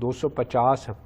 250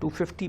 250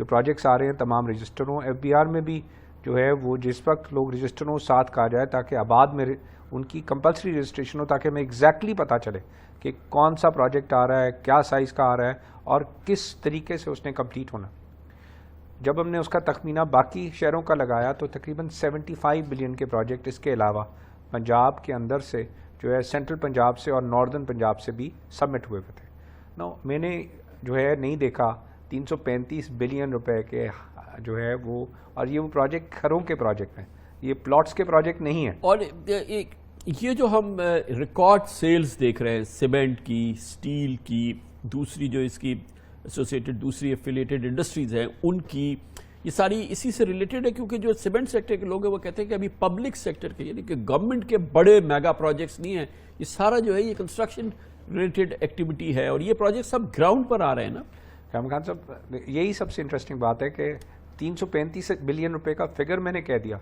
جو پروجیکٹس آ رہے ہیں تمام رجسٹر ہوں. FBR میں بھی جو ہے وہ جس وقت لوگ رجسٹر ہوں ساتھ کہا جائے تاکہ آباد میں ان کی کمپلسری رجسٹریشن ہو, تاکہ ہمیں ایگزیکٹلی پتہ چلے کہ کون سا پروجیکٹ آ رہا ہے, کیا سائز کا آ رہا ہے اور کس طریقے سے اس نے کمپلیٹ ہونا. جب ہم نے اس کا تخمینہ باقی شہروں کا لگایا تو تقریباً 75 بلین کے پروجیکٹ اس کے علاوہ پنجاب کے اندر سے جو ہے سینٹرل پنجاب سے اور ناردرن پنجاب سے بھی سبمٹ ہوئے ہوئے تھے. میں نے جو ہے نہیں دیکھا 335 بلین روپے کے جو ہے وہ, اور یہ وہ پروجیکٹ گھروں کے پروجیکٹ ہیں, یہ پلاٹس کے پروجیکٹ نہیں ہیں. اور یہ جو ہم ریکارڈ سیلز دیکھ رہے ہیں سیمنٹ کی, اسٹیل کی, دوسری جو اس کی ایسوسیٹڈ دوسری ایفیلیٹڈ انڈسٹریز ہیں ان کی, یہ ساری اسی سے ریلیٹڈ ہے, کیونکہ جو سیمنٹ سیکٹر کے لوگ ہیں وہ کہتے ہیں کہ ابھی پبلک سیکٹر کے یعنی کہ گورنمنٹ کے بڑے میگا پروجیکٹس نہیں ہیں, یہ سارا جو ہے یہ کنسٹرکشن ریلیٹڈ ایکٹیویٹی ہے, اور یہ پروجیکٹ سب گراؤنڈ پر آ رہے ہیں نا. رحمان خان صاحب, یہی سب سے انٹرسٹنگ بات ہے کہ 335 بلین روپے کا فگر میں نے کہہ دیا,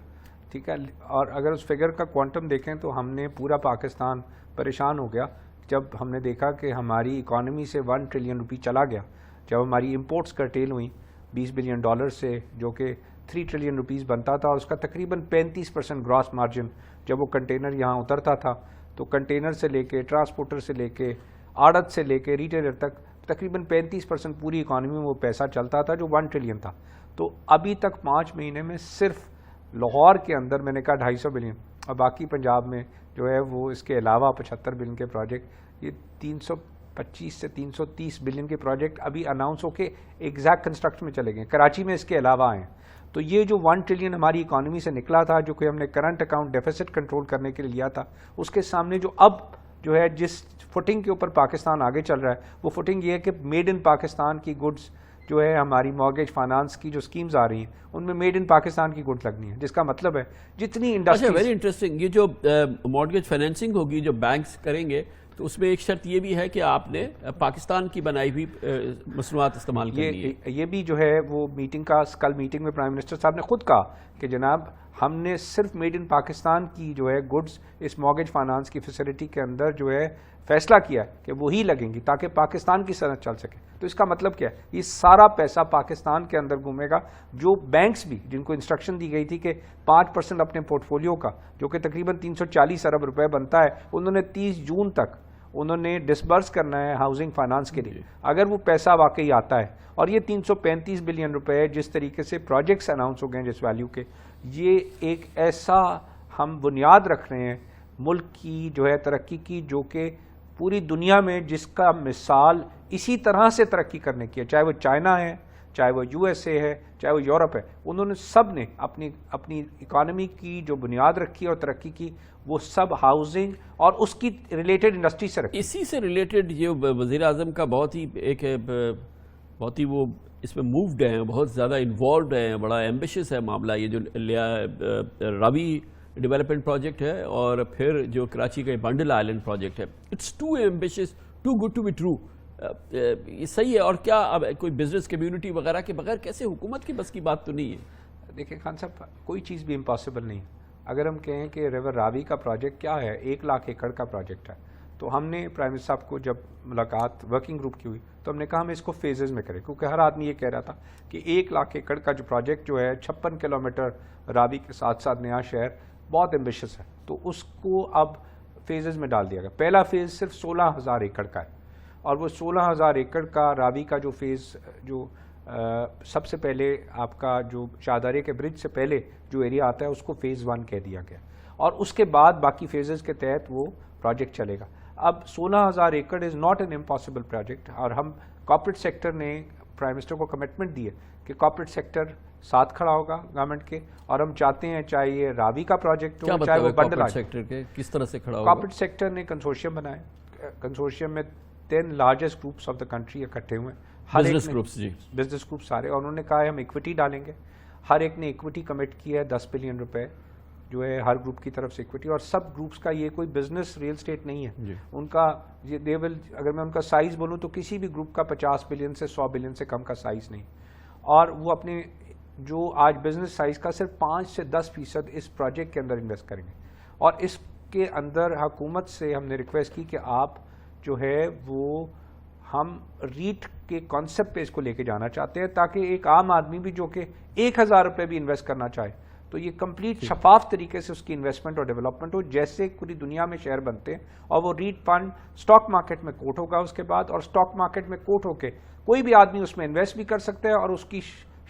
ٹھیک ہے, اور اگر اس فگر کا کوانٹم دیکھیں تو ہم نے پورا پاکستان پریشان ہو گیا جب ہم نے دیکھا کہ ہماری اکانومی سے 1 ٹریلین روپی چلا گیا, جب ہماری امپورٹس کرٹیل ہوئیں $20 بلین سے, جو کہ 3 ٹریلین روپیز بنتا تھا, اور اس کا تقریباً 35% گراس مارجن جب وہ کنٹینر یہاں اترتا تھا تو کنٹینر سے لے کے ٹرانسپورٹر سے لے کے آڑت سے لے کے ریٹیلر تک تقریباً 35% پوری اکانومی میں وہ پیسہ چلتا تھا جو 1 ٹریلین تھا. تو ابھی تک 5 مہینے میں صرف لاہور کے اندر میں نے کہا 250 بلین, اور باقی پنجاب میں جو ہے وہ اس کے علاوہ 75 بلین کے پروجیکٹ, یہ 325 سے 330 بلین کے پروجیکٹ ابھی اناؤنس ہو کے ایگزیکٹ کنسٹرکشن میں چلے گئے, کراچی میں اس کے علاوہ آئے ہیں. تو یہ جو 1 ٹریلین ہماری اکانومی سے نکلا تھا, جو کہ ہم نے کرنٹ اکاؤنٹ ڈیفیسٹ کنٹرول کرنے کے لیے لیا تھا, اس کے سامنے جو اب جو ہے جس فوٹنگ کے اوپر پاکستان آگے چل رہا ہے وہ فوٹنگ یہ ہے کہ میڈ ان پاکستان کی گڈز جو ہے ہماری مارگیج فائنانس کی جو اسکیمز آ رہی ہیں ان میں میڈ ان پاکستان کی گڈز لگنی ہے, جس کا مطلب ہے جتنی انڈسٹری. ویری انٹرسٹنگ, یہ جو مارگیج فائنینسنگ ہوگی جو بینکس کریں گے تو اس میں ایک شرط یہ بھی ہے کہ آپ نے پاکستان کی بنائی ہوئی مصنوعات استعمال کرنی ہے. یہ بھی جو ہے وہ میٹنگ کا کل میٹنگ میں پرائم منسٹر صاحب نے خود کہا کہ جناب ہم نے صرف میڈ ان پاکستان کی جو ہے گڈز اس مارگیج فائنانس کی فیسلٹی کے اندر جو ہے فیصلہ کیا ہے کہ وہی لگیں گی تاکہ پاکستان کی صنعت چل سکے. تو اس کا مطلب کیا ہے, یہ سارا پیسہ پاکستان کے اندر گھومے گا. جو بینکس بھی جن کو انسٹرکشن دی گئی تھی کہ 5% اپنے پورٹ فولیو کا جو کہ تقریباً 340 ارب روپے بنتا ہے, انہوں نے 30 جون تک انہوں نے ڈسبرس کرنا ہے ہاؤسنگ فائنانس کے لیے. اگر وہ پیسہ واقعی آتا ہے, اور یہ 335 بلین روپے جس طریقے سے پروجیکٹس اناؤنس ہو گئے ہیں جس ویلیو کے, یہ ایک ایسا ہم بنیاد رکھ رہے ہیں ملک کی جو ہے ترقی کی, جو کہ پوری دنیا میں جس کا مثال اسی طرح سے ترقی کرنے کی ہے, چاہے وہ چائنا ہے, چاہے وہ USA ہے, چاہے وہ یورپ ہے, انہوں نے سب نے اپنی اکانومی کی جو بنیاد رکھی اور ترقی کی وہ سب ہاؤسنگ اور اس کی ریلیٹڈ انڈسٹری سے رکھی. اسی سے ریلیٹڈ یہ وزیر اعظم کا بہت ہی وہ اس میں مووڈ ہیں, بہت زیادہ انوالوڈ ہیں, بڑا ایمبیشس ہے معاملہ. یہ جو راوی ڈیولپمنٹ پروجیکٹ ہے اور پھر جو کراچی کا بنڈل آئلینڈ پروجیکٹ ہے, it's too ambitious, too good to be true. یہ صحیح ہے, اور کیا اب کوئی بزنس کمیونٹی وغیرہ کے بغیر کیسے, حکومت کی بس کی بات تو نہیں ہے. دیکھیں خان صاحب, کوئی چیز بھی امپاسبل نہیں. اگر ہم کہیں کہ ریور راوی کا پروجیکٹ کیا ہے, 1 لاکھ ایکڑ کا پروجیکٹ ہے, تو ہم نے پرائم منسٹر صاحب کو جب ملاقات ورکنگ گروپ کی ہوئی تو ہم نے کہا ہم اس کو فیزز میں کریں, کیونکہ ہر آدمی یہ کہہ رہا تھا کہ 1 لاکھ ایکڑ کا جو پروجیکٹ جو ہے 56 کلومیٹر راوی کے ساتھ ساتھ نیا شہر, بہت ایمبیشس ہے, تو اس کو اب فیزز میں ڈال دیا گیا. پہلا فیز صرف 16,000 ایکڑ کا ہے, اور وہ 16,000 ایکڑ کا راوی کا جو فیز جو سب سے پہلے آپ کا جو شاہدارے کے برج سے پہلے جو ایریا آتا ہے اس کو فیز 1 کہہ دیا گیا, اور اس کے بعد باقی فیزز کے تحت وہ پروجیکٹ چلے گا. اب 16,000 ایکڑ is not an impossible project, اور ہم کارپوریٹ سیکٹر نے پرائم منسٹر کو کمٹمنٹ دی ہے کہ کارپوریٹ سیکٹر ساتھ کھڑا ہوگا گورنمنٹ کے, اور ہم چاہتے ہیں چاہے یہ راوی کا پروجیکٹ ہو چاہے وہ بنڈل سیکٹر کے کس طرح سے کھڑا ہوگا. کارپوریٹ سیکٹر نے کنسورشیم بنائے, کنسورشیم میں 10 largest groups of the country اکٹھے ہوئے ہیں, بزنس گروپس, جی بزنس گروپ سارے, اور انہوں نے کہا ہے ہم ایکویٹی ڈالیں گے. ہر ایک نے ایکویٹی کمٹ کی ہے 10 بلین روپے جو ہے ہر گروپ کی طرف سے ایکویٹی, اور سب گروپس کا یہ کوئی بزنس ریل اسٹیٹ نہیں ہے. ان کا اگر میں ان کا سائز بولوں تو کسی بھی گروپ کا 50 بلین سے 100 بلین سے کم کا سائز نہیں, اور وہ اپنے جو آج بزنس سائز کا صرف 5 سے 10% اس پروجیکٹ کے اندر انویسٹ کریں گے. اور اس کے اندر حکومت سے ہم نے ریکویسٹ کی کہ آپ جو ہے وہ ہم ریٹ کے کانسیپٹ پہ اس کو لے کے جانا چاہتے ہیں تاکہ ایک عام آدمی بھی جو کہ 1,000 روپے بھی انویسٹ کرنا چاہے تو یہ کمپلیٹ شفاف طریقے سے اس کی انویسٹمنٹ اور ڈیولپمنٹ ہو جیسے پوری دنیا میں شیئر بنتے ہیں اور وہ ریٹ فنڈ اسٹاک مارکیٹ میں کوٹ ہوگا اس کے بعد اور اسٹاک مارکیٹ میں کوٹ ہو کے کوئی بھی آدمی اس میں انویسٹ بھی کر سکتا ہے اور اس کی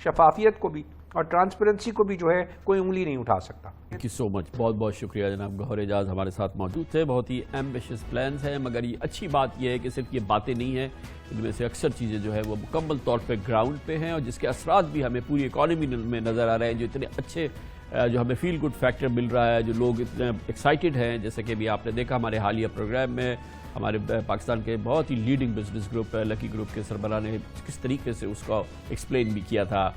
شفافیت کو بھی اور ٹرانسپیرنسی کو بھی جو ہے کوئی انگلی نہیں اٹھا سکتا. تھینک یو سو مچ. بہت بہت شکریہ جناب گوہر اعجاز ہمارے ساتھ موجود تھے. بہت ہی ایمبیشس پلانز ہیں مگر یہ اچھی بات یہ ہے کہ صرف یہ باتیں نہیں ہیں, ان میں سے اکثر چیزیں جو ہے وہ مکمل طور پہ گراؤنڈ پہ ہیں اور جس کے اثرات بھی ہمیں پوری اکانومی میں نظر آ رہے ہیں, جو اتنے اچھے جو ہمیں فیل گڈ فیکٹر مل رہا ہے, جو لوگ اتنے ایکسائٹڈ ہیں جیسے کہ بھی آپ نے دیکھا ہمارے حالیہ پروگرام میں ہمارے پاکستان کے بہت ہی لیڈنگ بزنس گروپ لکی گروپ کے سربراہ نے کس طریقے سے اس کو ایکسپلین بھی کیا تھا.